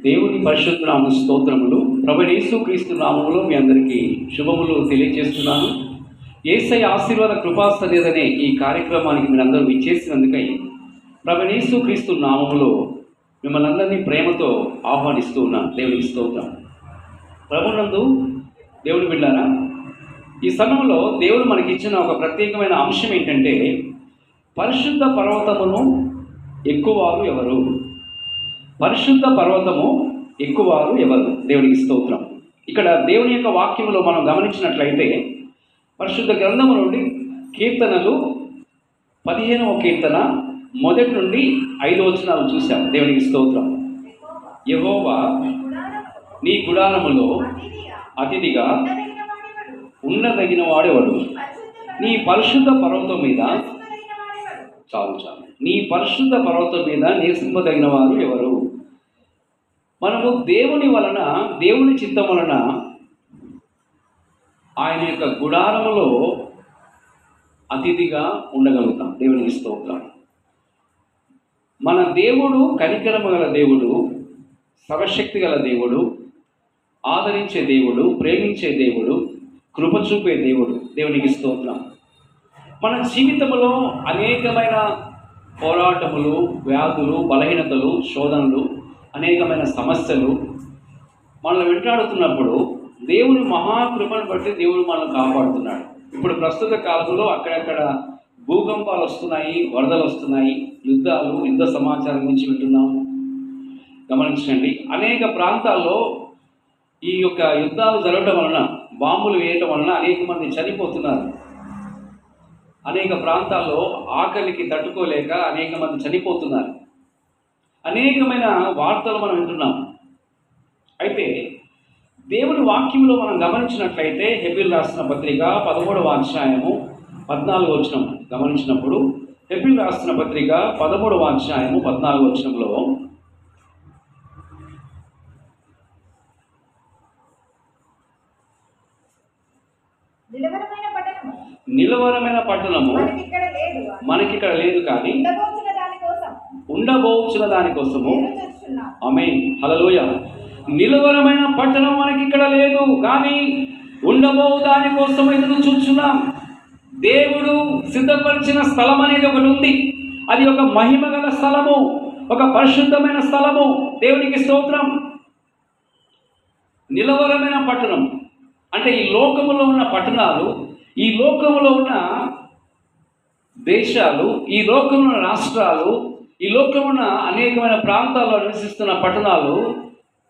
దేవుని పరిశుద్ధ నామ స్తోత్రములు. ప్రభువైన యేసుక్రీస్తు నామములో మీ అందరికీ శుభములు తెలియజేస్తున్నాను. యేసయ్య ఆశీర్వాద కృపా సన్నిధి ఈ కార్యక్రమానికి మీరందరూ విచ్చేసినందుకై ప్రభువైన యేసుక్రీస్తు నామములో మిమ్మల్ని అందరినీ ప్రేమతో ఆహ్వానిస్తూ ఉన్నాను. దేవునికి స్తోత్రం. ప్రభునందు దేవుని బిడ్డారా, ఈ సమయంలో దేవుడు మనకిచ్చిన ఒక ప్రత్యేకమైన అంశం ఏంటంటే, పరిశుద్ధ పర్వతమును ఎక్కువారు ఎవరు? పరిశుద్ధ పర్వతము ఎక్కువారు ఎవరు? దేవునికి స్తోత్రం. ఇక్కడ దేవుని యొక్క వాక్యములో మనం గమనించినట్లయితే, పరిశుద్ధ గ్రంథము నుండి కీర్తనలు 15వ కీర్తన 1 నుండి 5 వచనాలు చూశాం. దేవునికి స్తోత్రం. యెహోవా నీ గుడారములో అతిథిగా ఉండదగిన వాడెవడు? నీ పరిశుద్ధ పర్వతం మీద చాలు నీ పరిశుద్ధ పర్వతం మీద నివసింపదగిన వారు ఎవరు? మనము దేవుని వలన, దేవుని చిత్తం వలన ఆయన యొక్క గుడారములో అతిథిగా ఉండగలుగుతాం. దేవునికి స్తోత్రం. మన దేవుడు కనికరము గల దేవుడు, సర్వశక్తి గల దేవుడు, ఆదరించే దేవుడు, ప్రేమించే దేవుడు, కృప చూపే దేవుడు. దేవునికి స్తోత్రం. మన జీవితంలో అనేకమైన పోరాటములు, వ్యాధులు, బలహీనతలు, శోధనలు, అనేకమైన సమస్యలు మనల్ని వెంటాడుతున్నప్పుడు దేవుని మహాకృపను బట్టి దేవుడు మనల్ని కాపాడుతున్నాడు. ఇప్పుడు ప్రస్తుత కాలంలో అక్కడక్కడ భూకంపాలు వస్తున్నాయి, వరదలు వస్తున్నాయి, యుద్ధ సమాచారం గురించి వింటున్నాము. గమనించండి, అనేక ప్రాంతాల్లో ఈ యొక్క యుద్ధాలు జరగడం వలన, బాంబులు వేయటం వలన అనేక మంది చనిపోతున్నారు. అనేక ప్రాంతాల్లో ఆకలికి తట్టుకోలేక అనేక మంది చనిపోతున్నారు. అనేకమైన వార్తలు మనం వింటున్నాం. అయితే దేవుని వాక్యంలో మనం గమనించినట్లయితే, హెబ్రీయులకు రాసిన పత్రిక 13వ అధ్యాయము 14వ వచనం గమనించినప్పుడు, హెబ్రీయులకు రాసిన పత్రిక 13వ అధ్యాయము 14వ వచనంలో, నిలవరమైన పట్టణము మనకిక్కడ లేదు, కానీ ఉండబోచున్న దానికోసము. ఆమేన్, హల్లెలూయా. నిలవరమైన పట్టణం మనకిక్కడ లేదు, కానీ ఉండబో దానికోసం ఎదురు చూస్తున్నాం. దేవుడు సిద్ధపరిచిన స్థలం అనేది ఒకటి ఉంది. అది ఒక మహిమ గల స్థలము, ఒక పరిశుద్ధమైన స్థలము. దేవునికి స్తోత్రం. నిలవరమైన పట్టణం అంటే ఈ లోకములో ఉన్న పట్టణాలు, ఈ లోకంలో ఉన్న దేశాలు, ఈ లోకంలో ఉన్న రాష్ట్రాలు, ఈ లోకంలో ఉన్న అనేకమైన ప్రాంతాల్లో నివసిస్తున్న పట్టణాలు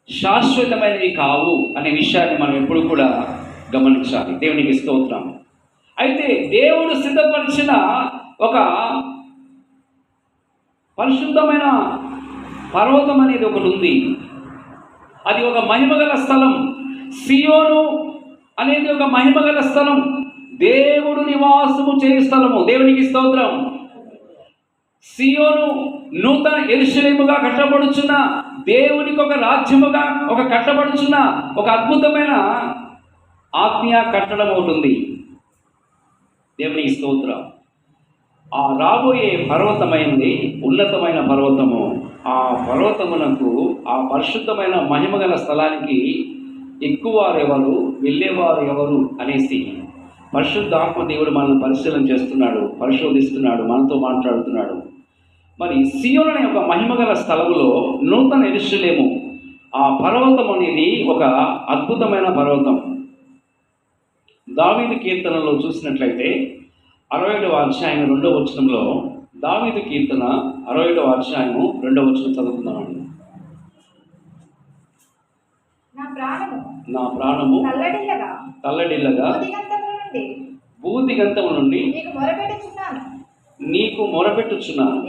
శాశ్వతమైనవి కావు అనే విషయాన్ని మనం ఎప్పుడు కూడా గమనించాలి. దేవునికి స్తోత్రం. అయితే దేవుడు సిద్ధపరిచిన ఒక పరిశుద్ధమైన పర్వతం అనేది ఒకటి ఉంది. అది ఒక మహిమగల స్థలం. సియోను అనేది ఒక మహిమగల స్థలం, దేవుడు నివాసము చేయు స్థలము. దేవునికి స్తోత్రం. సియోను నూతన యెరూషలేముగా కట్టబడుచున్న, దేవునికి ఒక రాజ్యముగా ఒక కట్టబడుచున్న ఒక అద్భుతమైన ఆత్మీయ కట్టడం అవుతుంది. దేవునికి స్తోత్రం. ఆ రాబోయే పర్వతమైంది ఉన్నతమైన పర్వతము. ఆ పర్వతమునకు, ఆ పరిశుద్ధమైన మహిమగల స్థలానికి ఎక్కువారు ఎవరు, వెళ్ళేవారు ఎవరు అనేసి పరిశుద్ధాత్మ దేవుడు మనల్ని పరిశీలన చేస్తున్నాడు, పరిశోధిస్తున్నాడు, మనతో మాట్లాడుతున్నాడు. మరి సియోను అనే ఒక మహిమగల స్థలములో నూతన యెరూషలేము, ఆ పర్వతం అనేది ఒక అద్భుతమైన పర్వతం. దావీదు కీర్తనలో చూసినట్లయితే 61వ అధ్యాయం 2వ వచనంలో, దావీదు కీర్తన 61వ అధ్యాయము 2వ వచనం చదువుతున్నామండి. నా ప్రాణము తల్లడిల్లగా భూదిగంతము నుండి నీకు మొరపెట్టుచున్నాను.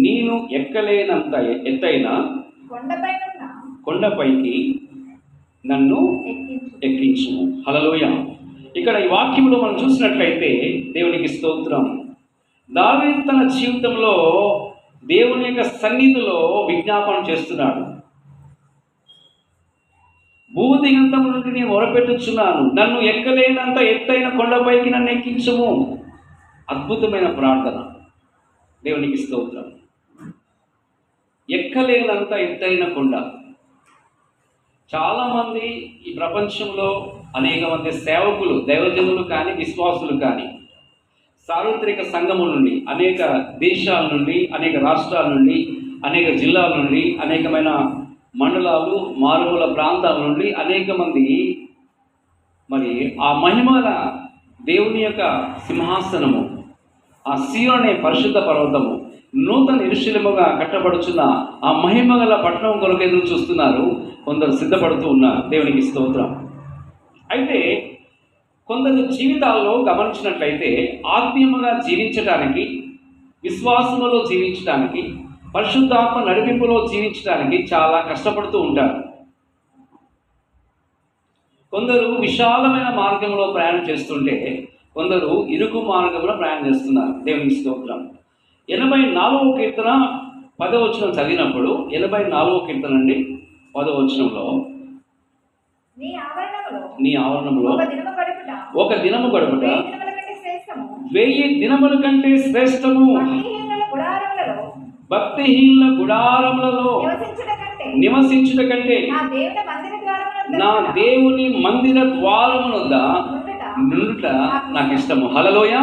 నేను ఎక్కలేనంత ఎత్తైన కొండపైకి నన్ను ఎక్కించుము. హల్లెలూయా. ఇక్కడ ఈ వాక్యంలో మనం చూసినట్లయితే, దేవునికి స్తోత్రం, దావీదు తన జీవితంలో దేవుని యొక్క సన్నిధిలో విజ్ఞాపన చేస్తున్నాడు. భూదిగంతము నుండి నేను మొరపెట్టుచున్నాను, నన్ను ఎక్కలేనంత ఎత్తైన కొండపైకి నన్ను ఎక్కించుము. అద్భుతమైన ప్రార్థన. దేవునికి స్తోత్రం. ఎక్కలేనంత ఎత్తైన కొండ. చాలామంది ఈ ప్రపంచంలో అనేక మంది సేవకులు, దైవజనులు కానీ విశ్వాసులు కానీ సార్వత్రిక సంఘము నుండి, అనేక దేశాల నుండి, అనేక రాష్ట్రాల నుండి, అనేక జిల్లాల నుండి, అనేకమైన మండలాలు, మారుమూల ప్రాంతాల నుండి అనేక మంది మరి ఆ మహిమల దేవుని యొక్క సింహాసనము, ఆ సీయోను అనే పరిశుద్ధ పర్వతము, నూతన యెరూషలేముగా కట్టబడుచున్న ఆ మహిమగల పట్టణం కొరకు ఎదురు చూస్తున్నారు. కొందరు సిద్ధపడుతూ ఉన్నారు. దేవునికి స్తోత్రం. అయితే కొందరు జీవితాల్లో గమనించినట్లయితే ఆత్మీయముగా జీవించడానికి, విశ్వాసములో జీవించడానికి, పరిశుద్ధాత్మ నడిపింపులో జీవించడానికి చాలా కష్టపడుతూ ఉంటారు. కొందరు విశాలమైన మార్గంలో ప్రయాణం చేస్తుంటే కొందరు ఇరుకు మార్గంలో ప్రయాణం చేస్తున్నారు. దేవునికి స్తోత్రం. 84వ కీర్తన 10వ వచనం చదివినప్పుడు, 84వ కీర్తన అండి 10వ వచనంలో, నీ ఆవరణంలో ఒక దినము గడుపుట 1000 దినముల కంటే శ్రేష్టము, భక్తిహీనుల గుడారములలో నివసించుట కంటే నా దేవుని మందిర ద్వారమునొద్ద నుండుట నాకు ఇష్టము. హల్లెలూయా.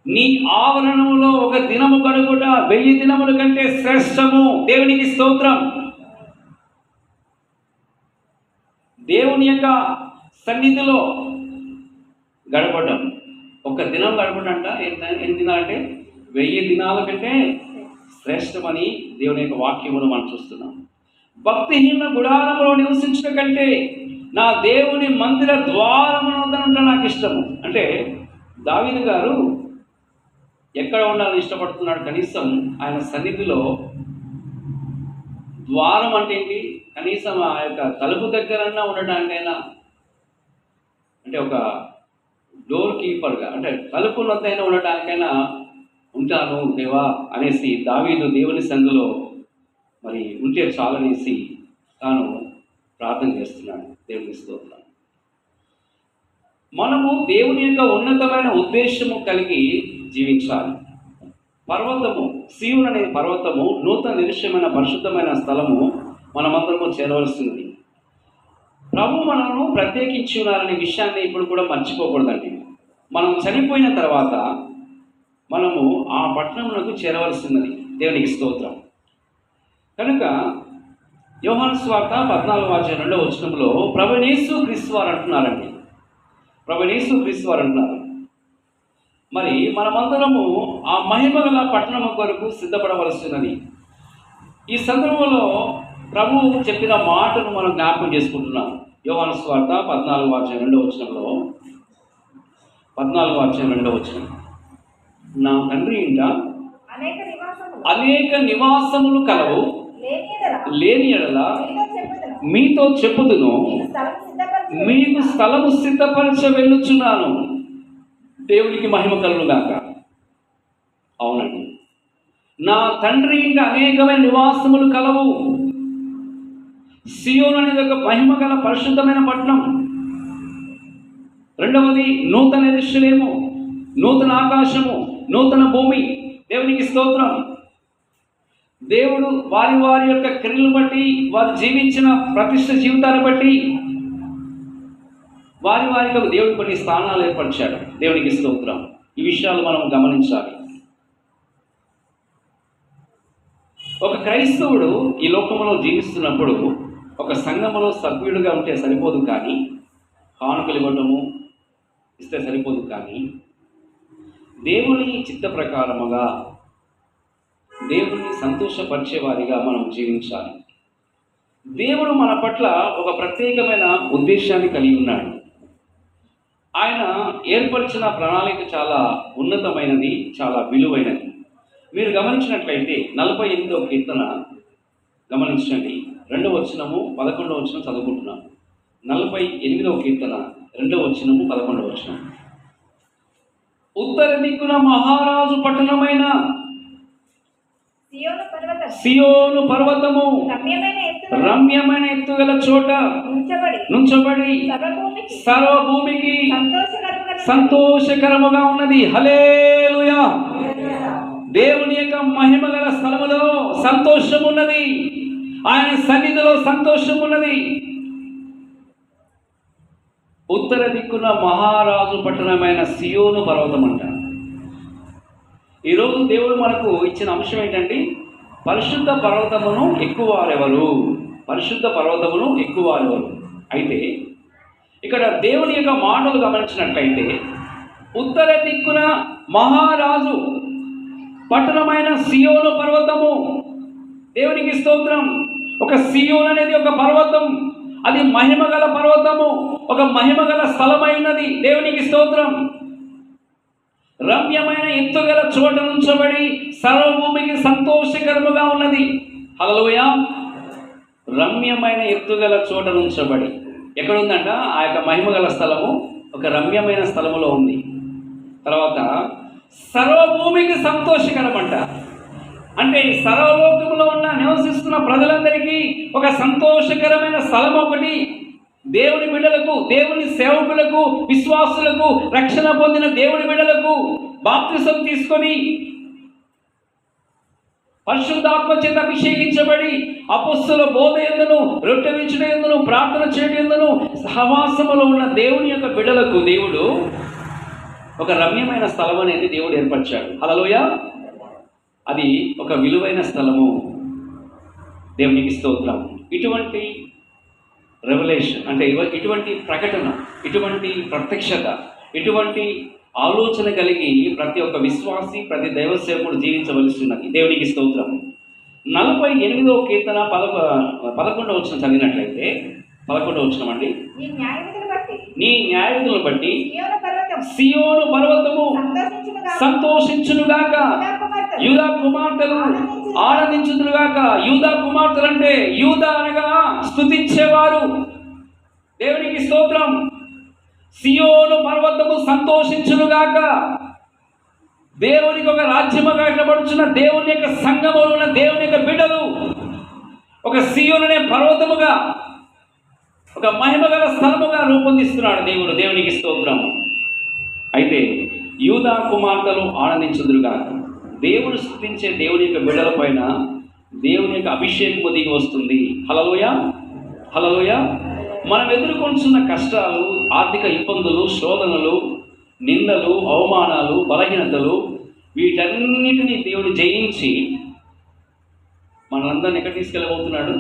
నీ ఆవరణములో ఒక దినము గడుపుట 1000 దినముల కంటే శ్రేష్టము. దేవునికి స్తోత్రం. దేవుని యొక్క సన్నిధిలో గడపడం, ఒక దినం గడపడం అంట ఎన్ని దినాలంటే 1000 దినాల కంటే శ్రేష్టమని దేవుని యొక్క వాక్యమును మనం చూస్తున్నాం. భక్తిహీన గుడారములో నివసించడం కంటే నా దేవుని మందిర ద్వారమునొద్ద నాకు ఇష్టము. అంటే దావీదు గారు ఎక్కడ ఉండాలని ఇష్టపడుతున్నాడు? కనీసం ఆయన సన్నిధిలో ద్వారం అంటే ఏంటి? కనీసం ఆ యొక్క తలుపు దగ్గరన్నా ఉండటానికైనా, అంటే ఒక డోర్ కీపర్గా, అంటే తలుపు వద్దైనా ఉండటానికైనా ఉంటాను దేవా అనేసి దావీదు దేవుని సన్నిధిలో మరి ఉంటే చాలనేసి తాను ప్రార్థన చేస్తున్నాడు. దేవుని స్తోత్రం. మనము దేవుని యొక్క ఉన్నతమైన ఉద్దేశము కలిగి జీవించాలి. పర్వతము, సీయోను అనే పర్వతము, నూతన యెరూషలేమైన పరిశుద్ధమైన స్థలము మనమందరము చేరవలసినది. ప్రభు మనను ప్రత్యేకించి ఉన్నారనే విషయాన్ని ఇప్పుడు కూడా మర్చిపోకూడదండి. మనం చనిపోయిన తర్వాత మనము ఆ పట్టణమునకు చేరవలసినది. దేవునికి స్తోత్రం. కనుక యోహాను సువార్త 14:2 వచనంలో ప్రభువైన యేసు క్రీస్తు వారు అంటున్నారండి. ప్రభువైన యేసు క్రీస్తు వారు అంటున్నారు, మరి మనమందరము ఆ మహిమగల పట్టణము కొరకు సిద్ధపడవలసినది. ఈ సందర్భంలో ప్రభువు చెప్పిన మాటను మనం జ్ఞాపకం చేసుకుంటున్నాం. యోహాను సువార్త 14:2 వచనంలో, 14:2 వచనం, నా తండ్రి ఇంట అనేక నివాసములు కలవు, లేని ఎడల మీతో చెప్పుదును, మీకు స్థలము సిద్ధపరచ వెళ్ళుచున్నాను. దేవునికి మహిమ కలుగును గాక. అవునండి, నా తండ్రి ఇంట అనేకమైన నివాసములు కలవు. సీయోను అనేది ఒక మహిమ గల పరిశుద్ధమైన పట్టణం. రెండవది నూతన యెరూషలేము, నూతన ఆకాశము, నూతన భూమి. దేవునికి స్తోత్రం. దేవుడు వారి వారి యొక్క క్రియలను బట్టి, వారు జీవించిన ప్రతిష్ఠ జీవితాన్ని బట్టి వారి వారికి దేవుడు కొన్ని స్థానాలు ఏర్పరిచాడు. దేవునికి స్తోత్రం. ఈ విషయాలు మనం గమనించాలి. ఒక క్రైస్తవుడు ఈ లోకంలో జీవిస్తున్నప్పుడు ఒక సంఘములో సభ్యుడిగా ఉంటే సరిపోదు, కానీ కానుకలు ఇవ్వటము ఇస్తే సరిపోదు, కానీ దేవుని చిత్త ప్రకారముగా దేవుని సంతోషపరిచేవారిగా మనం జీవించాలి. దేవుడు మన పట్ల ఒక ప్రత్యేకమైన ఉద్దేశాన్ని కలిగి ఉన్నాడు. ఆయన ఏర్పరిచిన ప్రణాళిక చాలా ఉన్నతమైనది, చాలా విలువైనది. మీరు గమనించినట్లయితే 48వ కీర్తన గమనించండి. 2వ వచనము 11వ వచనం చదువుకుంటున్నాం. 48వ కీర్తన 2వ వచనము 11వ వచనం. ఉత్తర దిక్కున మహారాజు పట్టణమైన సియోను పర్వతము రమ్యమైన ఎత్తుగల చోట నుంచబడి సర్వభూమికి సంతోషకరముగా ఉన్నది. హల్లెలూయా. దేవుని యొక్క మహిమ గల స్థలములో సంతోషం ఉన్నది, ఆయన సన్నిధిలో సంతోషం ఉన్నది. ఉత్తర దిక్కున మహారాజు పట్టణమైన సియోను పర్వతం అంట. ఈరోజు దేవుడు మనకు ఇచ్చిన అంశం ఏంటంటే పరిశుద్ధ పర్వతమును ఎక్కువారెవరు, పరిశుద్ధ పర్వతమును ఎక్కువారెవరు. అయితే ఇక్కడ దేవుని యొక్క మాటలు గమనించినట్లయితే ఉత్తర దిక్కున మహారాజు పట్టణమైన సియోను పర్వతము, దేవునికి స్తోత్రం. ఒక సియోను అనేది ఒక పర్వతం, అది మహిమగల పర్వతము, ఒక మహిమగల స్థలమైనది. దేవునికి స్తోత్రం. రమ్యమైన ఎత్తుగల చోట నుంచబడి సర్వభూమికి సంతోషకరముగా ఉన్నది. హల్లెలూయా. రమ్యమైన ఎత్తుగల చోట నుంచబడి ఎక్కడ ఉందంట? ఆ యొక్క మహిమగల స్థలము ఒక రమ్యమైన స్థలములో ఉంది. తర్వాత సర్వభూమికి సంతోషకరం అంట. అంటే ఈ సర్వలోకములో ఉన్న నివసిస్తున్న ప్రజలందరికీ ఒక సంతోషకరమైన స్థలం ఒకటి. దేవుని బిడ్డలకు, దేవుని సేవకులకు, విశ్వాసులకు, రక్షణ పొందిన దేవుని బిడ్డలకు బాప్తిసం తీసుకొని పరిశుద్ధాత్మ చేత అభిషేకించబడి అపొస్తలుల బోధ యందును, రొట్టె విరుచుట యందును, ప్రార్థన చేయడం యందును సహవాసములో ఉన్న దేవుని యొక్క బిడ్డలకు దేవుడు ఒక రమ్యమైన స్థలం అనేది దేవుడు ఏర్పరిచాడు. హల్లెలూయా. అది ఒక విలువైన స్థలము. దేవునికి స్తోత్రం. ఇటువంటి రెవల్యూషన్ అంటే ఇటువంటి ప్రకటన, ఇటువంటి ప్రత్యక్షత, ఇటువంటి ఆలోచన కలిగి ప్రతి ఒక్క విశ్వాసి, ప్రతి దైవ సేవకుడు జీవించవలసి ఉన్నది. దేవునికి స్తోత్రం. 48వ కీర్తన 11వ వచనం చదివినట్లయితే 11వ వచనం అండి. నీ న్యాయవిధులను బట్టి సియోను పర్వతము సంతోషించునుగాక, యూదా కుమార్తెలు ఆనందించుదురుగాక. యూదా కుమార్తెలు అంటే యూదా అనగా స్తుతించేవారు. దేవునికి స్తోత్రం. సియోను పర్వతము సంతోషించునుగాక. దేవునికి ఒక రాజ్యముగా కట్టబడుచున్న దేవుని యొక్క సంఘములో ఉన్న దేవుని యొక్క బిడ్డలు ఒక సియోను అనే పర్వతముగా, ఒక మహిమగల స్థలముగా రూపొందిస్తున్నాడు దేవుడు. దేవునికి స్తోత్రం. అయితే యూదా కుమార్తెలు ఆనందించుదురుగాక. దేవుడు స్తుతించే దేవుని యొక్క బిడ్డల పైన దేవుని యొక్క అభిషేకము దిగి వస్తుంది. హల్లెలూయా. హల్లెలూయా. మనం ఎదుర్కొంటున్న కష్టాలు, ఆర్థిక ఇబ్బందులు, శోధనలు, నిందలు, అవమానాలు, బలహీనతలు, వీటన్నిటినీ దేవుడు జయించి మనందరిని ఎక్కడ తీసుకెళ్ళబోతున్నాడు?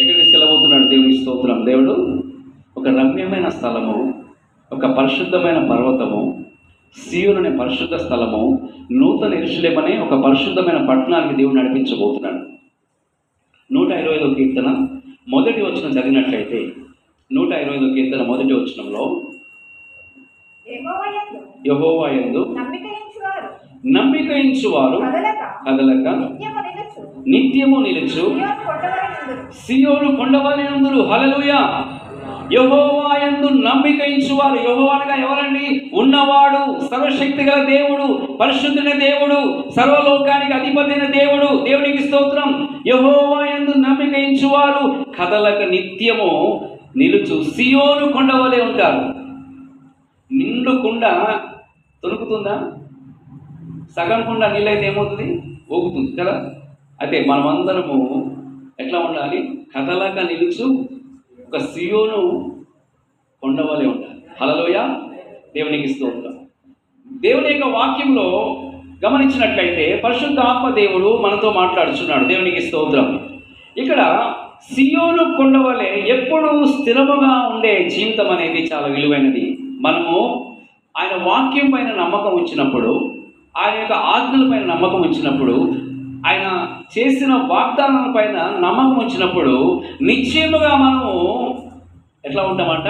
ఎక్కడ తీసుకెళ్ళబోతున్నాడు? దేవుని స్తోత్రం. దేవుడు ఒక రమ్యమైన స్థలము, ఒక పరిశుద్ధమైన పర్వతము, సియోను అనే పరిశుద్ధ స్థలము, నూతన యెరూషలేము అనే ఒక పరిశుద్ధమైన పట్టణానికి దేవుడు నడిపించబోతున్నాడు. 125వ కీర్తన మొదటి వచనం చదివినట్లయితే 125వ కీర్తన మొదటి వచనంలో యెహోవా యందు నమ్మికయించువారు కదలక నిత్యము నిలుచు సియోను కొండవలె నుందురు. హల్లెలూయా. యెహోవా యందు నమ్మికయించువారు. యెహోవా అనగా ఎవరండి? ఉన్నవాడు, సర్వశక్తి గల దేవుడు, పరిశుద్ధుని దేవుడు, సర్వలోకానికి అధిపతైన దేవుడు. దేవునికి స్తోత్రం. యెహోవా యందు నమ్మికయించువారు కదలక నిత్యము నిలుచు సియోను కొండవలే ఉంటారు. నిండు కుండ తొలుకుతుందా? సగం కుండ నీళ్ళైతే ఏమవుతుంది? ఊగుతుంది కదా. అయితే మనమందరము ఎట్లా ఉండాలి? కదలక నిలుచు ఒక సియోను కొండవలే ఉండాలి. హల్లెలూయా. దేవునికి స్తోత్రం. దేవుని యొక్క వాక్యంలో గమనించినట్లయితే పరిశుద్ధ ఆత్మ దేవుడు మనతో మాట్లాడుచున్నాడు. దేవునికి స్తోత్రం. ఇక్కడ సియోను కొండవలే ఎప్పుడు స్థిరముగా ఉండే జీవితం అనేది చాలా విలువైనది. మనము ఆయన వాక్యం పైన నమ్మకం ఉంచినప్పుడు, ఆయన యొక్క ఆజ్ఞల పైన నమ్మకం ఉంచినప్పుడు, ఆయన చేసిన వాగ్దానాల పైన నమ్మకం ఉంచినప్పుడు నిశ్చయముగా మనము ఎట్లా ఉంటామంట?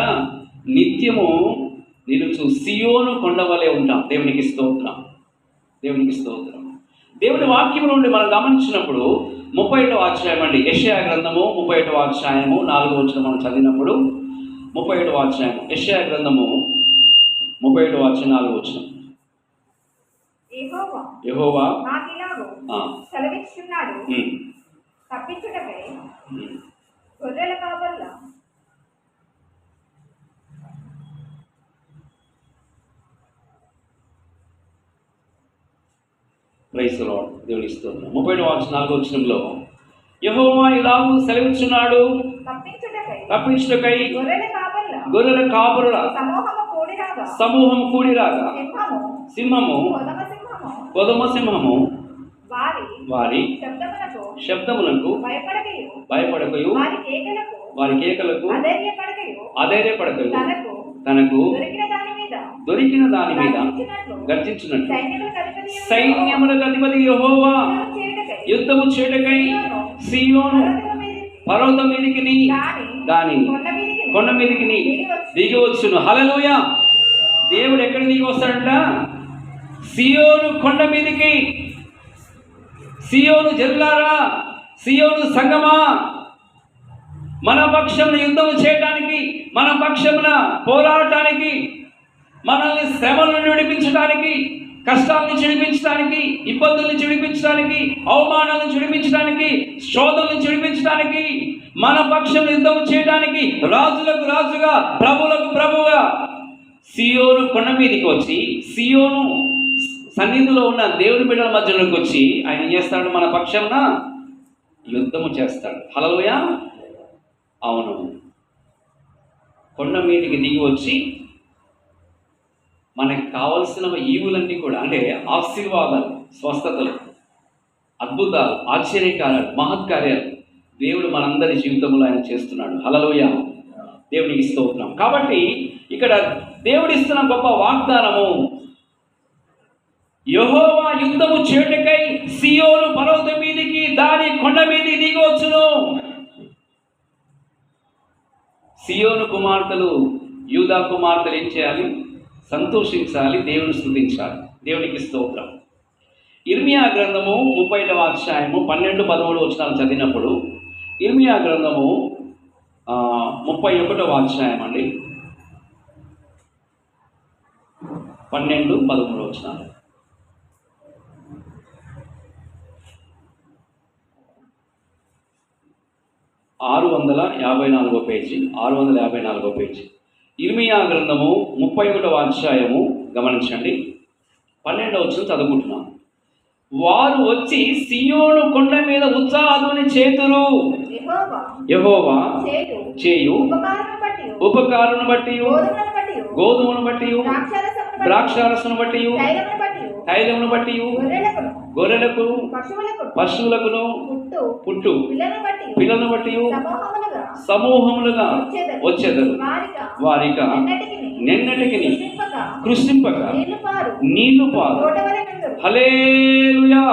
నిత్యము నిలుచు సియోను కొండవలే ఉంటాం. దేవునికి స్తోత్రం. దేవునికి స్తోత్రం. దేవుని వాక్యం నుండి మనం గమనించినప్పుడు 31వ అధ్యాయం అండి, యెషయా గ్రంథము 31వ అధ్యాయము 4వ వచనం మనం చదివినప్పుడు 31వ అధ్యాయం యెషయా గ్రంథము 31వ అధ్యాయం 4వ వచనం. యెహోవా సెలవిస్తున్నాడు, తప్పించుటకై గొర్రెల కాపరుల దేవుని స్తోత్రం. 34వ వచనంలో యెహోవా ఇలాగూ సెలవిస్తున్నాడు, తప్పించుటకై గొర్రెల కాపరుల సమూహం కూడిరాగా సింహము కొదమ సింహము వారి శబ్దములకు భయపడకయు వారి కేకలకు అధైర్యపడకయు తనకు దొరికిన దాని మీద గర్జించినట్లు సైన్యములకు అధిపతి యెహోవా యుద్ధము చేయుటకై సీయోను పర్వతం మీదికి దాని కొండ మీదికి దిగి వచ్చును. హల్లెలూయా. దేవుడు ఎక్కడ దిగి వస్తాడంట? సీయోను కొండ మీదికి. సీయోను జనులారా, సీయోను సంగమా, మన పక్షమున యుద్ధం చేయడానికి, మన పక్షమున పోరాడటానికి, మనల్ని శ్రమల నుండి విడిపించడానికి, కష్టాలను విడిపించడానికి, ఇబ్బందులను విడిపించడానికి, అవమానాలను విడిపించడానికి, శోధనలను విడిపించడానికి, మన పక్షం యుద్ధం చేయడానికి రాజులకు రాజుగా ప్రభువులకు ప్రభువుగా సీయోను కొండ మీదకి వచ్చి, సీయోను సన్నిధిలో ఉన్న దేవుని బిడ్డల మధ్యలోకి వచ్చి ఆయన ఏం చేస్తాడు? మన పక్షంన యుద్ధము చేస్తాడు. హల్లెలూయా. అవును, కొండ మీదకి దిగి వచ్చి మనకి కావలసిన ఈవులన్నీ కూడా, అంటే ఆశీర్వాదాలు, స్వస్థతలు, అద్భుతాలు, ఆశ్చర్యకార్యాలు, మహత్కార్యాలు దేవుడు మనందరి జీవితంలో ఆయన చేస్తున్నాడు. హల్లెలూయా. దేవునికి స్తోత్రం. కాబట్టి ఇక్కడ దేవుడిస్తున్న గొప్ప వాగ్దానము, యెహోవా యుద్ధము చేయుటకై సీయోను పర్వతం మీదికి దాని కొండ మీదికి దిగి వచ్చును. సీయోను కుమార్తెలు, యూదా కుమార్తెలు ఏం చేయాలి? సంతోషించాలి, దేవుని స్తుతించాలి. దేవునికి స్తోత్రం. ఇర్మియా గ్రంథము 30వ అధ్యాయము 12-13 వచనాలు చదివినప్పుడు, ఇర్మియా గ్రంథము 31వ అధ్యాయం అండి, 12-13 వచనాలు. 654వ పేజీ, 654వ పేజీ. ఇర్మియా గ్రంథము 31వ అధ్యాయము గమనించండి, 12వ వచనం చదువుకుంటున్నాం. వారు వచ్చి సీయోను కొండ మీద ఉత్సాహధ్వని చేతురు. యెహోవా చేయు ఉపకారమును బట్టి, గోధుమను బట్టి, ద్రాక్షారసను బట్టి, తైలమును బట్టి, గొర్రెలకు పశువులకును పుట్టు పిల్లలను బట్టి సమూహములుగా వచ్చేదరు. వారిక నిన్నటికి కృషింపక నీళ్లు పాలు, హల్లెలూయా,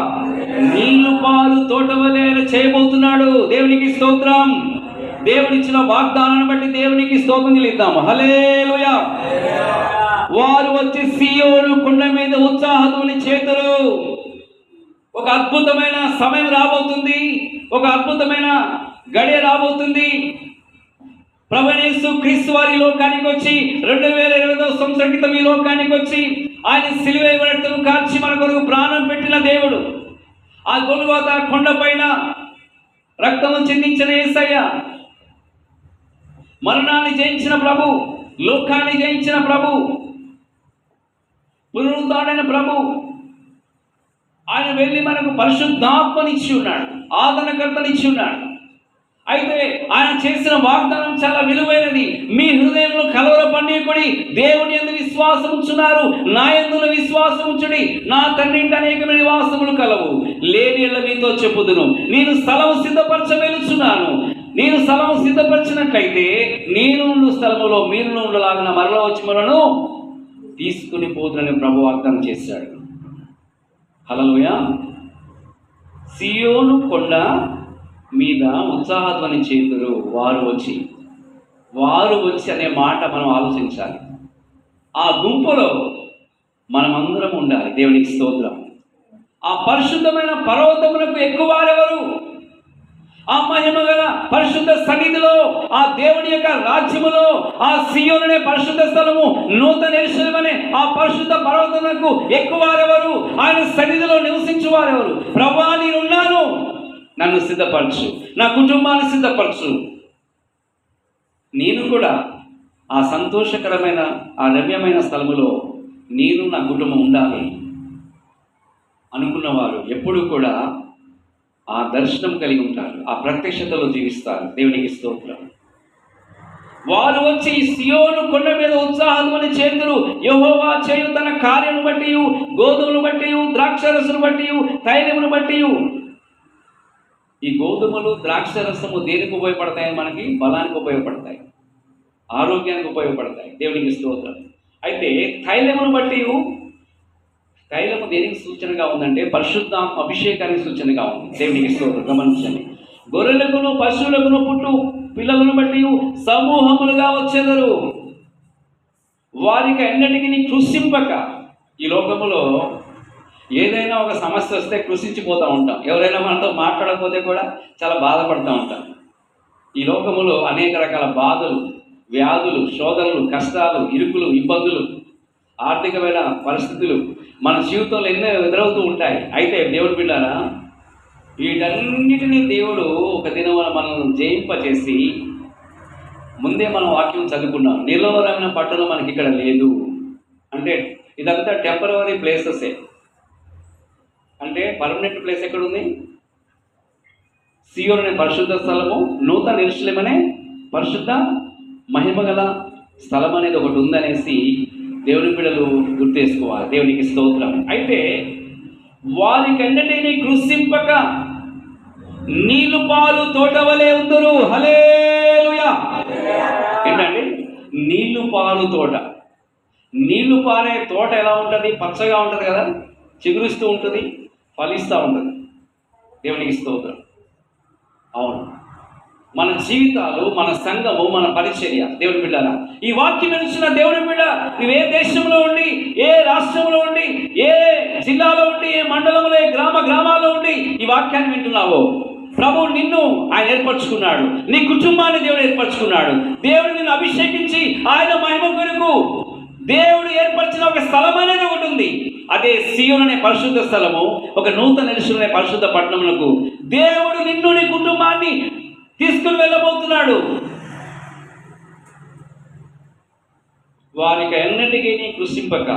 నీళ్లు పాలు తోటవలే చేయబోతున్నాడు. దేవునికి స్తోత్రం. దేవుడిచ్చిన వాగ్దానాన్ని బట్టి దేవునికి స్తోత్రం చెల్లిద్దాము. హల్లెలూయా. వారు వచ్చి సీయోను కొండ మీద ఉత్సాహధ్వని చేతురు. ఒక అద్భుతమైన సమయం రాబోతుంది, ఒక అద్భుతమైన గడియ రాబోతుంది. ప్రభువైన యేసు క్రీస్తు వారి లోకానికి వచ్చి 2020వ సంవత్సరం క్రితం ఈ లోకానికి వచ్చి ఆయన సిలువ రక్తం కార్చి మన కొరకు ప్రాణం పెట్టిన దేవుడు, ఆ గొల్గొతా కొండపైన రక్తము చిందించిన యేసయ్య, మరణాన్ని జయించిన ప్రభు, లోకాన్ని జయించిన ప్రభు, పునరుద్ధరణైన ప్రభు, ఆయన వెళ్ళి మనకు పరిశుద్ధాత్మనిచ్చి ఉన్నాడు, ఆదరణకర్తనిచ్చి ఉన్నాడు. అయితే ఆయన చేసిన వాగ్దానం చాలా విలువైనది. మీ హృదయంలో కలవరపడనీయకుడి, దేవుని యందు విశ్వాసం ఉంచున్నారు, నా యందు విశ్వాసం ఉంచుడి. నా తండ్రి ఇంట అనేకమైన నివాసములు కలవు, లేని యెడల మీతో చెప్పుదును. నేను స్థలం సిద్ధపరచ వెలుచున్నాను. నేను స్థలం సిద్ధపరిచినట్లయితే నేను ఉండు స్థలములో మీరు ఉండలాగిన మరల వచ్చి మనను తీసుకుని పోతునని ప్రభు వాగ్దానం చేశాడు. హల్లెలూయా. సీయోను కొండ మీద ఉత్సాహధ్వని చేతురు. వారు వచ్చి అనే మాట మనం ఆలోచించాలి. ఆ గుంపులో మనమందరం ఉండాలి. దేవునికి స్తోత్రం. ఆ పరిశుద్ధమైన పర్వతములకు ఎక్కువారెవరు? ఆ మహిమ గల పరిశుద్ధ సన్నిధిలో, ఆ దేవుని యొక్క రాజ్యములో, ఆ సీయోను అనే పరిశుద్ధ స్థలము, నూతన యెరూషలేము అనే ఆ పరిశుద్ధ పర్వతములకు ఎక్కువారెవరు? ఆయన సన్నిధిలో నివసించువారెవరు? ప్రభువా, నేనున్నాను, నన్ను సిద్ధపరచు, నా కుటుంబాన్ని సిద్ధపరచు. నేను కూడా ఆ సంతోషకరమైన, ఆ రమ్యమైన స్థలములో నేను నా కుటుంబం ఉండాలి. అనుకున్నవారు ఎప్పుడూ కూడా ఆ దర్శనం కలిగి ఉంటారు, ఆ ప్రత్యక్షతలో జీవిస్తారు. దేవునికి స్తోత్రం. వారు వచ్చి సియోను కొండ మీద ఉత్సాహముని చేతులు, యెహోవా చేయు తన కార్యము బట్టి, గోధుమలు బట్టి, ద్రాక్షరసను బట్టి, తైలమును బట్టి. ఈ గోధుమలు ద్రాక్షరసము దేనికి ఉపయోగపడతాయి? మనకి బలానికి ఉపయోగపడతాయి, ఆరోగ్యానికి ఉపయోగపడతాయి. దేవునికి స్తోత్రం. అయితే తైలమును బట్టి, తైలము దేనికి సూచనగా ఉందంటే పరిశుద్ధ అభిషేకానికి సూచనగా ఉంది. దేవునికి స్తోత్రం. గమనించండి. గొర్రెలకును పశువులకును పుట్టు పిల్లలను బట్టి సమూహములుగా వచ్చెదరు, వారికి అన్నిటికీ కృషింపక. ఈ లోకములో ఏదైనా ఒక సమస్య వస్తే కృషించిపోతూ ఉంటాం. ఎవరైనా మనతో మాట్లాడకపోతే కూడా చాలా బాధపడుతూ ఉంటాం. ఈ లోకములో అనేక రకాల బాధలు, వ్యాధులు, శోధనలు, కష్టాలు, ఇరుకులు, ఇబ్బందులు, ఆర్థికమైన పరిస్థితులు మన జీవితంలో ఎన్నో ఎదురవుతూ ఉంటాయి. అయితే దేవుడు బిడ్డారా, వీటన్నిటినీ దేవుడు ఒక దినం మనల్ని జయింపచేసి, ముందే మనం వాక్యం చదువుకున్నాం, నిలవరమైన పట్టణం మనకి ఇక్కడ లేదు అంటే ఇదంతా టెంపరవరీ ప్లేసెసే. అంటే పర్మనెంట్ ప్లేస్ ఎక్కడుంది? సియోను అనే పరిశుద్ధ స్థలము, నూతన యెరూషలేము అనే పరిశుద్ధ మహిమగల స్థలం అనేది ఒకటి ఉందనేసి దేవుని బిడ్డలు గుర్తేసుకోవాలి. దేవునికి స్తోత్రం. అయితే వారికన్నిటినీ కృషింపక నీళ్లు పాలు తోట వలె ఉందరు. హల్లెలూయా. ఏంటండి? నీళ్లు పాలు తోట. నీళ్లు పారే తోట ఎలా ఉంటుంది? పచ్చగా ఉంటుంది కదా, చిగురుస్తూ ఉంటుంది, ఫలిస్తూ ఉంటుంది. దేవునికి స్తోత్రం. అవును, మన జీవితాలు, మన సంఘము, మన పరిచర్య. దేవుని బిడ్డలా, ఈ వాక్యం వినిచిన దేవుని బిడ్డ, నువ్వు ఏ దేశంలో ఉండి, ఏ రాష్ట్రంలో ఉండి, ఏ జిల్లాలో ఉండి, ఏ మండలంలో, ఏ గ్రామాల్లో ఉండి ఈ వాక్యాన్ని వింటున్నావో, ప్రభు నిన్ను ఆయన ఏర్పరచుకున్నాడు, నీ కుటుంబాన్ని దేవుడు ఏర్పరచుకున్నాడు. దేవుడు నిన్ను అభిషేకించి ఆయన మహిమ కొరకు దేవుడు ఏర్పరిచిన ఒక స్థలం అనేది ఒకటి ఉంది. అదే సియోను అనే పరిశుద్ధ స్థలము, ఒక నూతన యెరూషలేము అనే పరిశుద్ధ పట్టణములకు దేవుడు నిన్ను, నీ కుటుంబాన్ని తీసుకుని వెళ్ళబోతున్నాడు. వారికి అన్నిటికీ కృషింపక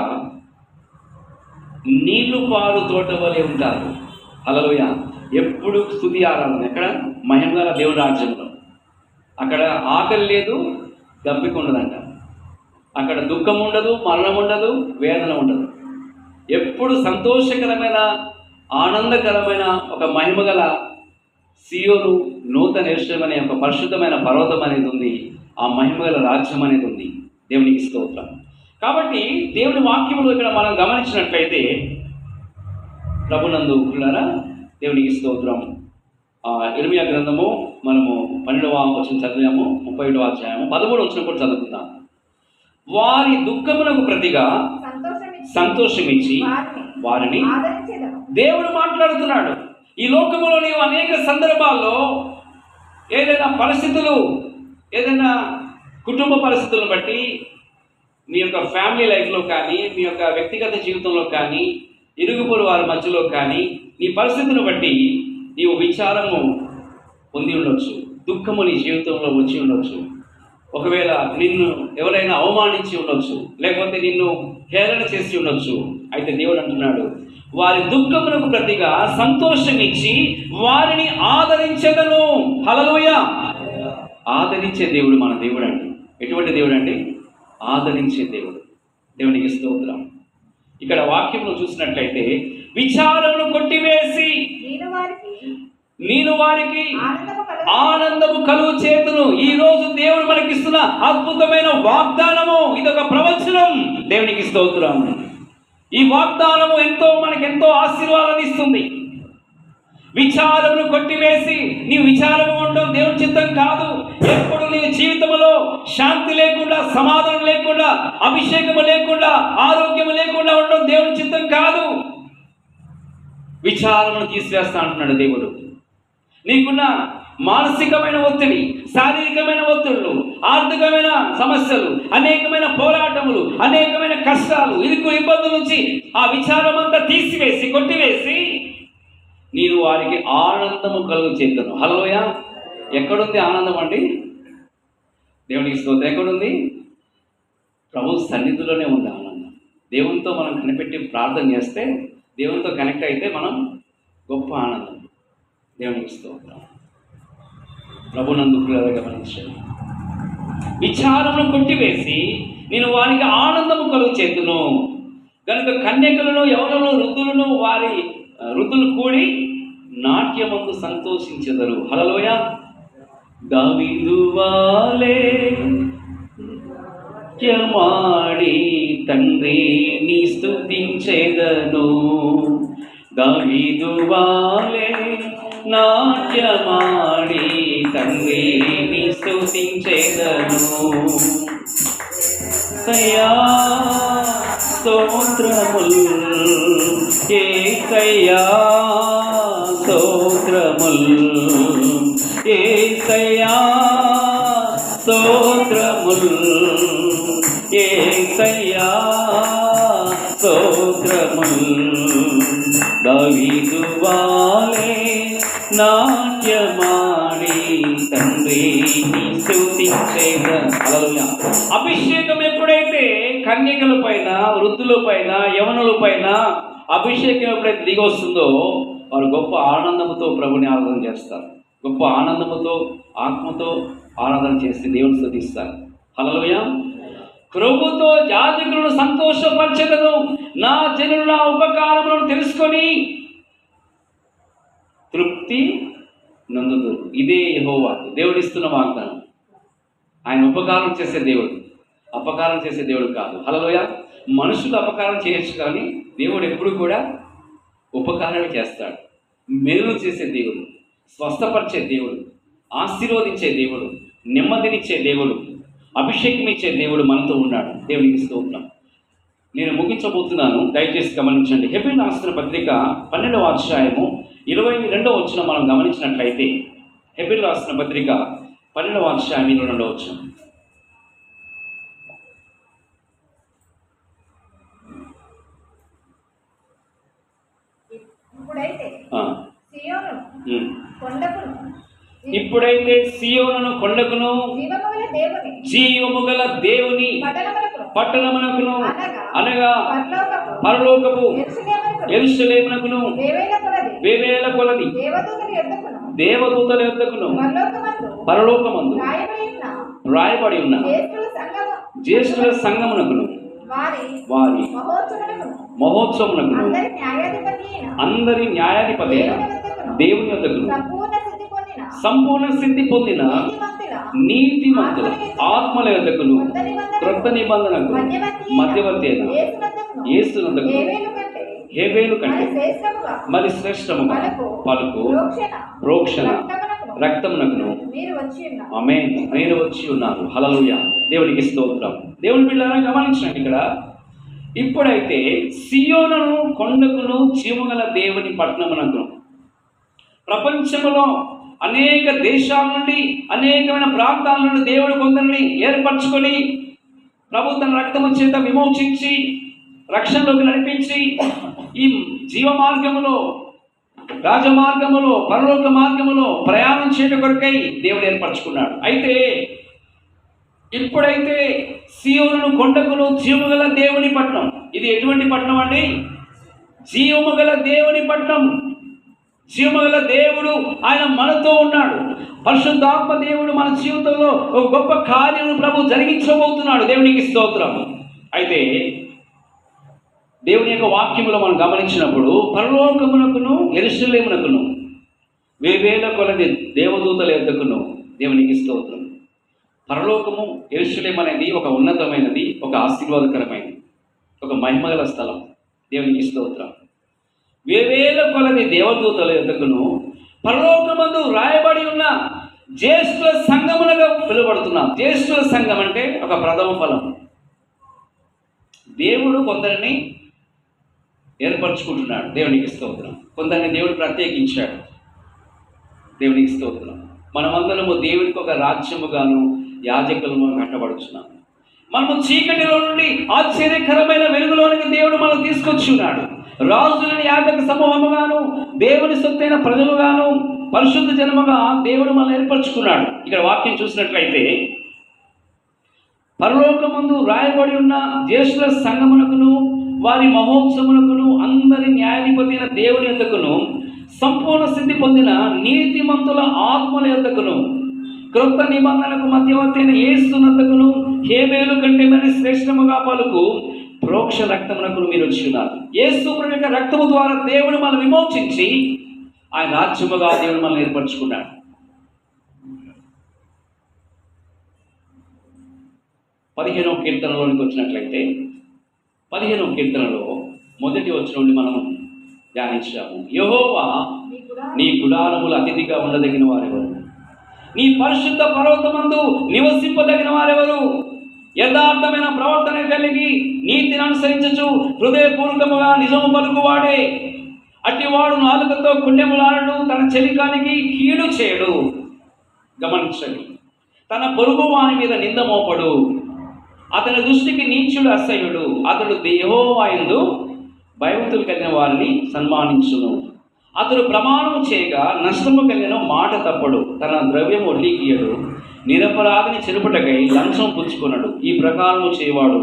నీళ్లు పాలు తోట వలె ఉంటారు. హల్లెలూయా. ఎప్పుడు స్తుతి ఆరాధన. ఎక్కడ? మహిమగల దేవుని రాజ్యంలో. అక్కడ ఆకలి లేదు, దప్పిక ఉండదంట. అక్కడ దుఃఖం ఉండదు, మరణం ఉండదు, వేదన ఉండదు. ఎప్పుడు సంతోషకరమైన, ఆనందకరమైన ఒక మహిమగల సియోను నూతన యెరూషలేము అనే ఒక పరిశుద్ధమైన పర్వతం అనేది ఉంది. ఆ మహిమగల రాజ్యం అనేది ఉంది. దేవునికి స్తోత్రం. కాబట్టి దేవుని వాక్యములు ఇక్కడ మనం గమనించినట్లయితే, ప్రభునందు ఉన్నారా, దేవునికి స్తోత్రం. ఇర్మియా గ్రంథము మనము 12వ వచనం చదివాము, 31వ అధ్యాయము 13వ వచనం కూడా చదువుకుందాం. వారి దుఃఖములకు ప్రతిగా సంతోషమిచ్చి వారిని దేవుడు మాట్లాడుతున్నాడు. ఈ లోకములో నీవు అనేక సందర్భాల్లో ఏదైనా పరిస్థితులు, ఏదైనా కుటుంబ పరిస్థితులను బట్టి, మీ యొక్క ఫ్యామిలీ లైఫ్లో కానీ, మీ యొక్క వ్యక్తిగత జీవితంలో కానీ, ఇరుగుపొరు వారి మధ్యలో కానీ, నీ పరిస్థితిని బట్టి నీవు విచారము పొంది ఉండొచ్చు, దుఃఖము నీ జీవితంలో వచ్చి ఉండొచ్చు. ఒకవేళ నిన్ను ఎవరైనా అవమానించి ఉండొచ్చు, లేకపోతే నిన్ను హేళన చేసి ఉండొచ్చు. అయితే దేవుడు అంటున్నాడు, వారి దుఃఖములకు ప్రతిగా సంతోషం ఇచ్చి వారిని ఆదరించెదను. హల్లెలూయా. ఆదరించే దేవుడు మన దేవుడు అండి. ఎటువంటి దేవుడు అండి? ఆదరించే దేవుడు. దేవునికి స్తోత్రం. ఇక్కడ వాక్యంలో చూసినట్లయితే, విచారమును కొట్టివేసి నేను వారికి ఆనందము కలుగు చేతును. ఈ రోజు దేవుడు మనకిస్తున్న అద్భుతమైన వాగ్దానము, ఇదొక ప్రవచనం. దేవునికి స్తోత్రం. ఈ వాగ్దానము మనకెంతో ఆశీర్వాదాన్ని ఇస్తుంది. విచారమును కొట్టివేసి, నీవు విచారము ఉండడం దేవుని చిత్తం కాదు. ఎప్పుడు నీ జీవితంలో శాంతి లేకుండా, సమాధానం లేకుండా, అభిషేకము లేకుండా, ఆరోగ్యము లేకుండా ఉండడం దేవుని చిత్తం కాదు. విచారమును తీసివేస్తా అంటున్నాడు దేవుడు. నీకున్న మానసికమైన ఒత్తిడి, శారీరకమైన ఒత్తిడులు, ఆర్థికమైన సమస్యలు, అనేకమైన పోరాటములు, అనేకమైన కష్టాలు, ఇరుకు ఇబ్బందుల నుంచి ఆ విచారం అంతా తీసివేసి, కొట్టివేసి నేను వారికి ఆనందము కలుగు చేద్దాను. హల్లెలూయా. ఎక్కడుంది ఆనందం అండి? దేవునికి స్తోత్రం. ఎక్కడుంది? ప్రభు సన్నిధిలోనే ఉంది ఆనందం. దేవునితో మనం కనిపెట్టి ప్రార్థన చేస్తే దేవునితో కనెక్ట్ అయితే మనం గొప్ప ఆనందం. దేవునికి స్తోత్రం. ప్రభునందు ప్రియులారా గమనించండి. విచారమును కొట్టివేసి నేను వారికి ఆనందము కలుగు చేతును కనుక కన్యకలను యవనులను వృద్ధులను వారి వృద్ధులు కూడి నాట్యమందు సంతోషించెదరు. హల్లెలూయా. దావీదు వాలే నాట్యమాడి తండ్రిని స్తుతించెదను. దావీదు వాలే నాట్యమాడి తండ్రిని స్తుతించెదను. యేసయ్యా స్తోత్రముల్, యేసయ్యా స్తోత్రముల్, యేసయ్యా స్తోత్రముల్, యేసయ్యా స్తోత్రముల్. దావీదు వాలే నాట్యమాడి తండ్రిని స్తుతించెదను. హల్లెలూయా. అభిషేకం ఎప్పుడైతే కన్యకల పైన, వృద్ధుల పైన, యవనుల పైన అభిషేకం ఎప్పుడైతే దిగి వస్తుందో వారు గొప్ప ఆనందంతో ప్రభుని ఆరాధన చేస్తారు. గొప్ప ఆనందముతో, ఆత్మతో ఆరాధన చేసి దేవుని స్తుతిస్తారు. హల్లెలూయా. ప్రభుతో యాజకులను సంతోషపరచెదను, నా జనులు నా ఉపకారములను తెలుసుకొని తృప్తి నందుదురు. ఇదే యెహోవా దేవుడిస్తున్న వాగ్దానం. ఆయన ఉపకారం చేసే దేవుడు, అపకారం చేసే దేవుడు కాదు. హల్లెలూయా. మనుషులు అపకారం చేయొచ్చు, కానీ దేవుడు ఎప్పుడు కూడా ఉపకారమే చేస్తాడు. మేలు చేసే దేవుడు, స్వస్థపరిచే దేవుడు, ఆశీర్వదించే దేవుడు, నెమ్మదినిచ్చే దేవుడు, అభిషేకం ఇచ్చే దేవుడు మనతో ఉన్నాడు. దేవునికి స్తోత్రం. నేను ముగించబోతున్నాను, దయచేసి గమనించండి. హెబ్రీయులకు రాసిన పత్రిక 12వ అధ్యాయము 22వ వచనం మనం గమనించినట్లయితే, హెబ్రీయులకు రాసిన పత్రిక 12వ అధ్యాయం 22వ వచనం. ఇప్పుడైతే సియోనును కొండకును జీవముగల దేవుని పట్టణమునకును అనగా పరలోకపు యెరూషలేమునకును వేవేల కొలది దేవదూతల యొద్దకును పరలోకమందు రాయబడి ఉన్న జ్యేష్ఠుల సంఘమునకును వారి మహోత్సవమునకును అందరి న్యాయాధిపతి దేవుని యొద్దకును సంపూర్ణ సిద్ధి పొందిన నీతిమంతుల ఆత్మల యొద్దకును క్రొత్త నిబంధనకు మధ్యవర్తి అయిన యేసు యొద్దకును హేబేలు కంటే మరి శ్రేష్టముగా పలుకు ప్రోక్షణ రక్తమునకును ఆమేన్ నేను వచ్చి ఉన్నాను. హల్లెలూయా. దేవునికి స్తోత్రం. దేవుని బిడ్డలారా గమనించండి. ఇక్కడ ఇప్పుడైతే సియోనును కొండకును జీవముగల దేవుని పట్టణమునకును, ప్రపంచంలో అనేక దేశాల నుండి, అనేకమైన ప్రాంతాల నుండి దేవుడు కొందరిని ఏర్పరచుకొని ప్రభు తన రక్తము చేత విమోచించి రక్షణలోకి నడిపించి ఈ జీవ మార్గములో, రాజమార్గములో, పరలోక మార్గములో ప్రయాణం చేయడం కొరకై దేవుడు ఏర్పరచుకున్నాడు. అయితే ఇప్పుడైతే సియోనును కొండకును జీవముగల దేవుని పట్టణం. ఇది ఎటువంటి పట్టణం అండి? జీవముగల దేవుని పట్టణం. జీవముగల దేవుడు ఆయన మనతో ఉన్నాడు. పరిశుద్ధాత్మ దేవుడు మన జీవితంలో ఒక గొప్ప కార్యము ప్రభు జరిగించబోతున్నాడు. దేవునికి స్తోత్రం. అయితే దేవుని యొక్క వాక్యములో మనం గమనించినప్పుడు పరలోకమునకును యెరూషలేమునకును వేవేల కొలది దేవదూతల యొద్దకును దేవునికి స్తోత్రం. పరలోకము యెరూషలేము అనేది ఒక ఉన్నతమైనది, ఒక ఆశీర్వాదకరమైనది, ఒక మహిమగల స్థలం. దేవునికి స్తోత్రం. వేవేల కొలది దేవదూతల యొద్దకును పరలోకమందు రాయబడి ఉన్న జ్యేష్ఠుల సంఘమునగా పిలువబడుతున్నాం. జ్యేష్ఠుల సంఘం అంటే ఒక ప్రథమ ఫలం. దేవుడు కొందరిని ఏర్పరచుకుంటున్నాడు. దేవునికి స్తోత్రం. కొందరిని దేవుడు ప్రత్యేకించాడు. దేవునికి స్తోత్రం. మనమందరము దేవునికి ఒక రాజ్యముగాను యాజకులను కట్టబడుచున్నాం. మనము చీకటిలో నుండి ఆశ్చర్యకరమైన వెలుగులోనికి దేవుడు మనం తీసుకొచ్చి ఉన్నాడు. రాజులని యాజక సమూహముగాను, దేవుని సొత్తైన ప్రజలుగాను, పరిశుద్ధ జనముగా దేవుడు మనం ఏర్పరచుకున్నాడు. ఇక్కడ వాక్యం చూసినట్లయితే పరలోకమందు రాయబడి ఉన్న జ్యేష్ఠుల సంఘమునకును వారి మహోత్సవములకును అందరి న్యాయాధిపతి అయిన దేవుని యొద్దకును సంపూర్ణ సిద్ధి పొందిన నీతిమంతుల ఆత్మల యొద్దకును క్రొత్త నిబంధనకు మధ్యవర్తి అయిన యేసునొద్దకును హేబేలు కంటే మరి శ్రేష్టముగా పలుకు ప్రోక్ష రక్తమునకు మీరు వచ్చి ఉన్నారు. యేసు ప్రభు యొక్క రక్తము ద్వారా దేవుడు మనల్ని విమోచించి ఆయన రాజ్యముగా దేవుడు మనల్ని ఏర్పరచుకున్నాడు. 15వ కీర్తనలోనికి వచ్చినట్లయితే 15వ కీర్తనలో మొదటి వచ్చిన నుండి మనం ధ్యానించాము. యెహోవా నీ గుడారములు అతిథిగా ఉండదగిన వారెవరు? నీ పరిశుద్ధ పర్వతమందు నివసింపదగిన వారెవరు? యథార్థమైన ప్రవర్తన కలిగి నీతిని అనుసరించచ్చు హృదయపూర్వకముగా నిజము పలుకువాడే. అట్టివాడు నాలుకతో పుణ్యములాడు, తన చెలికానికి కీడు చేయడు. గమనించండి, తన పొరుగు వాని మీద నింద మోపడు. అతని దృష్టికి నీచుడు అసహ్యుడు. అతడు యెహోవా యందు భయభక్తులు కలిగిన వారిని సన్మానించును. అతడు ప్రమాణము చేయగా నష్టము కలిగిన మాట తప్పడు. తన ద్రవ్యము వడ్డీకియడు. నిరపరాధిని చెరుపుటకై లంచం పుచ్చుకున్నాడు. ఈ ప్రకారము చేయవాడు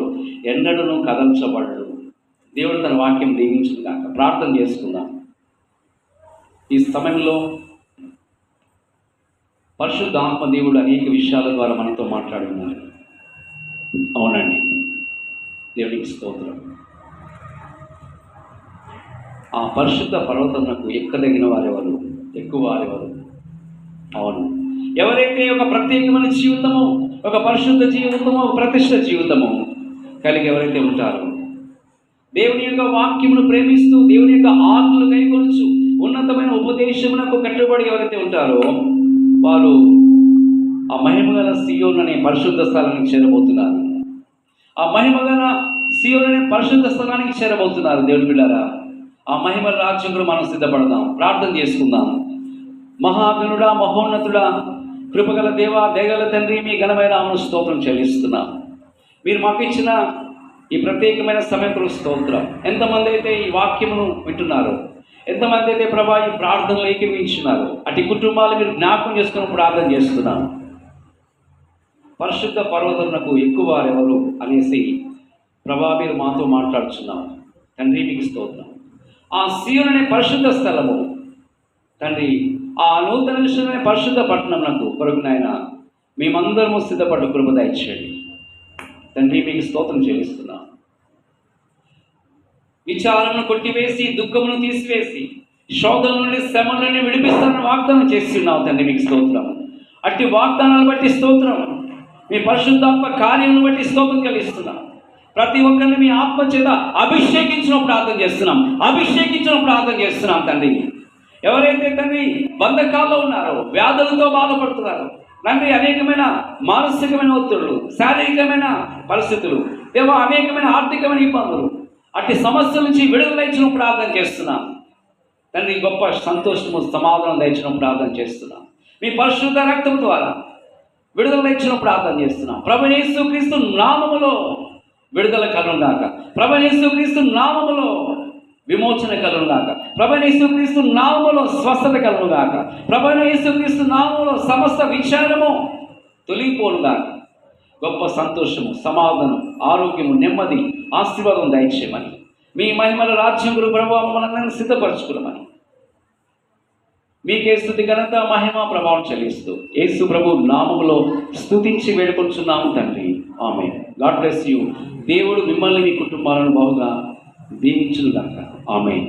ఎన్నడూను కదల్చబడడు. దేవుడు తన వాక్యం దీవించుగాక. ప్రార్థన చేసుకుందాం. ఈ సమయంలో పరిశుద్ధ ఆత్మ దేవుడు అనేక విషయాల ద్వారా మనతో మాట్లాడుతున్నారు. అవునండి, దేవునికి స్తోత్రం. ఆ పరిశుద్ధ పర్వతమునకు ఎక్కదగిన వారెవరు? ఎక్కువ వారెవరు? అవును, ఎవరైతే ఒక ప్రత్యేకమైన జీవితము, ఒక పరిశుద్ధ జీవితము, ఒక ప్రతిష్ఠ జీవితము కలిగి ఎవరైతే ఉంటారో, దేవుని యొక్క వాక్యమును ప్రేమిస్తూ దేవుని యొక్క ఆజ్ఞలు కైకొనుచు ఉన్నతమైన ఉపదేశమునకు కట్టుబడి ఎవరైతే ఉంటారో వారు ఆ మహిమగల సియోను అనే పరిశుద్ధ స్థలానికి చేరబోతున్నారు. ఆ మహిమగల సియోను అనే పరిశుద్ధ స్థలానికి చేరబోతున్నారు. దేవుని బిడ్డారా, ఆ మహిమ రాజ్యంలో మనం సిద్ధపడదాం. ప్రార్థన చేసుకుందాం. మహాగణుడా, మహోన్నతుడా, కృపగల దేవా, దయగల తండ్రి, మీ ఘనమైన నామమునకు స్తోత్రం చెల్లిస్తున్నాం. మీరు మాకు ఇచ్చిన ఈ ప్రత్యేకమైన సమయంలో స్తోత్రం. ఎంతమంది అయితే ఈ వాక్యమును వింటున్నారో, ఎంతమంది అయితే ప్రభా ఈ ప్రార్థనలు ఏకీవించున్నారు, అటు కుటుంబాలు మీరు జ్ఞాపకం చేసుకుని ప్రార్థన చేస్తున్నాం. పరిశుద్ధ పర్వతమునకు ఎక్కువ వారెవరు అనేసి ప్రభా మీరు మాతో మాట్లాడుచున్నాం. తండ్రి మీకు స్తోత్రం. ఆ సియోను అనే పరిశుద్ధ స్థలము తండ్రి, ఆ నూతన విషయమైన పరిశుద్ధ పట్టణమునకు కొరకు నాయన మేమందరము సిద్ధపడ్డ కృప దయచేయండి. తండ్రి మీకు స్తోత్రం చెల్లిస్తున్నాం. విచారణను కొట్టివేసి, దుఃఖమును తీసివేసి, శోధన నుండి, శ్రమ నుండి విడిపిస్తానని వాగ్దానం చేస్తున్నావు. తండ్రి మీకు స్తోత్రం. అట్టి వాగ్దానాలు బట్టి స్తోత్రం. మీ పరిశుద్ధాత్మ కార్యములను బట్టి స్తోత్రం చెల్లిస్తున్నాం. ప్రతి ఒక్కరిని మీ ఆత్మ చేత అభిషేకించిన ప్రార్థన చేస్తున్నాం. ప్రార్థన చేస్తున్నాం తండ్రి. ఎవరైతే తండ్రి బంధకాల్లో ఉన్నారో, వ్యాధులతో బాధపడుతున్నారో తండ్రి, అనేకమైన మానసికమైన ఒత్తిడులు, శారీరకమైన పరిస్థితులు, దేవా అనేకమైన ఆర్థికమైన ఇబ్బందులు, అట్టి సమస్యల నుంచి విడుదల ఇచ్చిన ప్రార్థన చేస్తున్నాం తండ్రి. గొప్ప సంతోషము, సమాధానం దయచిన ప్రార్థన చేస్తున్నాం. మీ పరిశుద్ధ రక్తం ద్వారా విడుదల ఇచ్చిన ప్రార్థన చేస్తున్నాం. ప్రభువైన యేసుక్రీస్తు నామములో విడుదల కలుగుగాక. ప్రభువైన యేసుక్రీస్తు నామములో విమోచన కలుగుగాక. ప్రభువైన యేసుక్రీస్తు నామములో స్వస్థత కలుగుగాక. ప్రభువైన యేసుక్రీస్తు నామములో సమస్త విచారము తొలగిపోనుగాక. గొప్ప సంతోషము, సమాధానం, ఆరోగ్యము, నెమ్మది, ఆశీర్వాదం దయచేయమని, మీ మహిమల రాజ్యములు ప్రభావం మనందరినీ సిద్ధపరచుకున్నామని మీకే స్తుతి, ఘనత, మహిమ, ప్రభావం చెల్లిస్తూ యేసు ప్రభు నామములో స్తుతించి వేడుకొంచున్నాము తండ్రి. ఆమేన్. God bless you. దేవుడు మిమ్మల్ని, మీ కుటుంబాలను బహుగా దీవించునుగాక. ఆమేన్.